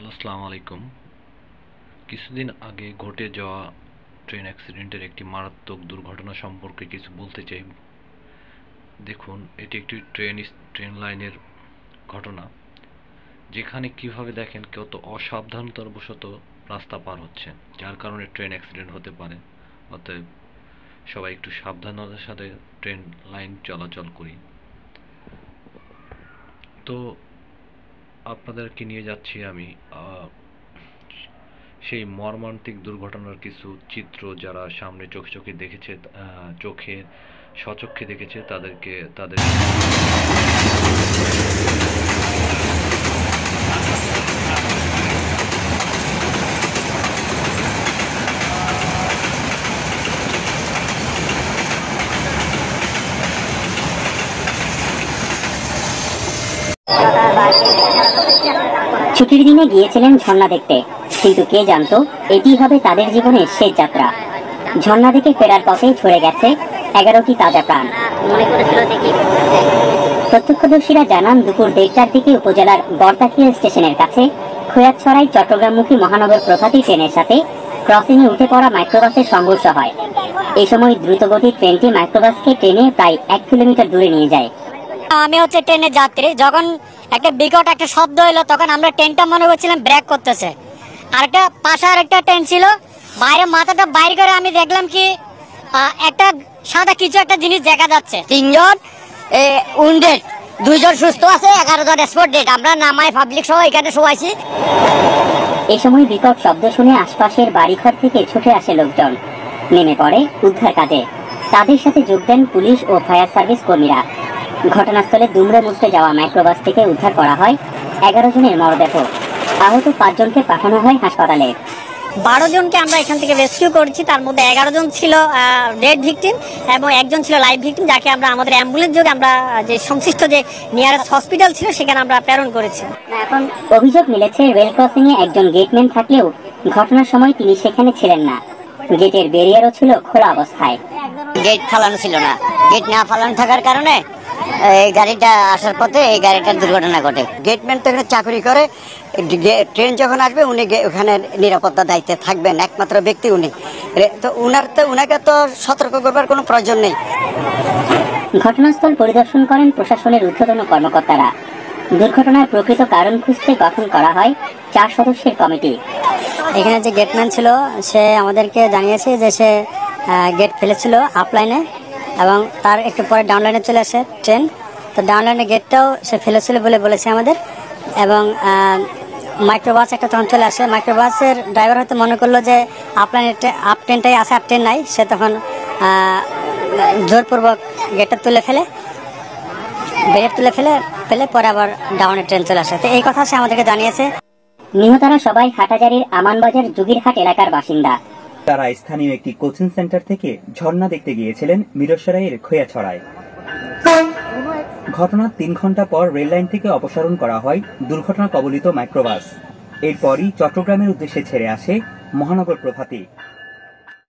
Hello, আসসালামু আলাইকুম। কিছুদিন আগে ঘটে যাওয়া ট্রেন অ্যাক্সিডেন্টের একটি মারাত্মক দুর্ঘটনা সম্পর্কে কিছু বলতে চাই। দেখুন, এটি একটি ট্রেন লাইনের ঘটনা, যেখানে কিভাবে দেখেন কত অসাবধানতাবশত রাস্তা পার হচ্ছে, যার কারণে ট্রেন অ্যাক্সিডেন্ট হতে পারে। অতএব সবাই একটু সাবধানতার সাথে ট্রেন লাইন চলাচল করি। তো আপনাদেরকে নিয়ে যাচ্ছি আমি সেই মর্মান্তিক দুর্ঘটনার কিছু চিত্র, যারা সামনে চোখে দেখেছে, চোখে স্বচক্ষে দেখেছে, তাদের ছুটির দিনে গিয়েছিলেন ঝর্ণা দেখতে, কিন্তু কে জানতো এটি হবে তাদের জীবনের শেষ যাত্রা। ঝর্ণা দেখে ফেরার পথে ঝরে গেছে 11টি তাজা প্রাণ। প্রত্যক্ষদর্শীরা জানান, দুপুর 1:30টার দিকে উপজেলার বরতাখিয়া স্টেশনের কাছে খৈয়াছড়াই চট্টগ্রামমুখী মহানগর প্রভাতী ট্রেনের সাথে ক্রসিংয়ে উঠে পড়া মাইক্রোবাসের সংঘর্ষ হয়। এই সময় দ্রুতগতির ট্রেনটি মাইক্রোবাসকে ট্রেনে প্রায় 1 কিলোমিটার দূরে নিয়ে যায়। আমি ট্রেনের যাত্রী, যখন একটা বিকট একটা শব্দ হলো, তখন আমরা ট্রেনটা মনে করছিলাম ব্রেক করতেছে। আরেকটা পাশে আরেকটা ট্রেন ছিল, বাইরে মাথাটা বাইর করে আমি দেখলাম কি একটা সাদা কিছু একটা জিনিস দেখা যাচ্ছে। 3 জন উন্ডেড, 2 জন সুস্থ আছে, 11 জন স্পট ডেড। আমরা নামায় পাবলিক সহ এখানে শোয়াইছি। এ সময় বিকট শব্দ শুনে আশপাশের বাড়িঘর থেকে ছুটে আসে লোকজন, নেমে পড়ে উদ্ধার কাজে। তাদের সাথে যোগ দেন পুলিশ ও ফায়ার সার্ভিস কর্মীরা। ঘটনাস্থলে দুমড়ে মুচড়ে যাওয়া মাইক্রোবাস থেকে উদ্ধার করা হয় 11 জনের মরদেহ। আহত 5 জনকে পাঠানো হয় হাসপাতালে। 12 জনকে আমরা এখান থেকে রেস্কিউ করেছি। তার মধ্যে 11 জন ছিল ডেড ভিকটিম এবং 1 জন ছিল লাইভ ভিকটিম, যাকে আমরা আমাদের অ্যাম্বুলেন্স যোগে আমরা যে সংশ্লিষ্ট যে নিয়ারেস্ট হসপিটাল ছিল সেখানে আমরা প্রেরণ করেছি। এখন অভিযোগ মিলেছে, রেল ক্রসিং এ একজন গেটম্যান থাকলেও ঘটনার সময় তিনি সেখানে ছিলেন না। গেটের ব্যারিয়ারও ছিল খোলা অবস্থায়। গেট ফালানো ছিল না। গেট না ফালানো থাকার কারণে এই গাড়িটা আসার পথে এই গাড়িটার দুর্ঘটনা ঘটে। গেটম্যান তো এখানে চাকরি করে, ট্রেন যখন আসবে উনি ওখানে নিরাপত্তা দায়িত্বে থাকবেন, একমাত্র ব্যক্তি উনি। তো উনাকে তো সতর্ক করবার কোনো প্রয়োজন নেই। ঘটনাস্থল পরিদর্শন করেন প্রশাসনের ঊর্ধ্বতন কর্মকর্তারা। দুর্ঘটনার প্রকৃত কারণ খুঁজতে গঠন করা হয় 4 সদস্যের কমিটি। এখানে যে গেটম্যান ছিল সে আমাদেরকে জানিয়েছে যে সে গেট ফেলেছিল আপলাইনে এবং তার একটু পরে ডাউনলাইনে চলে আসে ট্রেন। তো ডাউনলাইনে গেটটাও সে ফেলেছিল বলে বলেছে আমাদের। এবং মাইক্রোবাস একটা তখন চলে আসে। মাইক্রোবাসের ড্রাইভার হয়তো মনে করলো যে আপলাইনে আপ ট্রেনটাই আসে, আপ ট্রেন নাই। সে তখন জোরপূর্বক গেটটা তুলে ফেলে, ব্যারিয়ার তুলে ফেলে পরে আবার ডাউনের ট্রেন চলে আসে। তো এই কথা সে আমাদেরকে জানিয়েছে। নিহতরা সবাই হাটাজারির আমানবাজার জুগিরহাট এলাকার বাসিন্দা। তারা স্থানীয় একটি কোচিং সেন্টার থেকে ঝর্ণা দেখতে গিয়েছিলেন মিরসরাইয়ের খৈয়াছড়ায়। ঘটনার 3 ঘন্টা পর রেল লাইন থেকে অপসারণ করা হয় দুর্ঘটনা কবলিত মাইক্রোবাস। এরপরই চট্টগ্রামের উদ্দেশ্যে ছেড়ে আসে মহানগর প্রভাতী।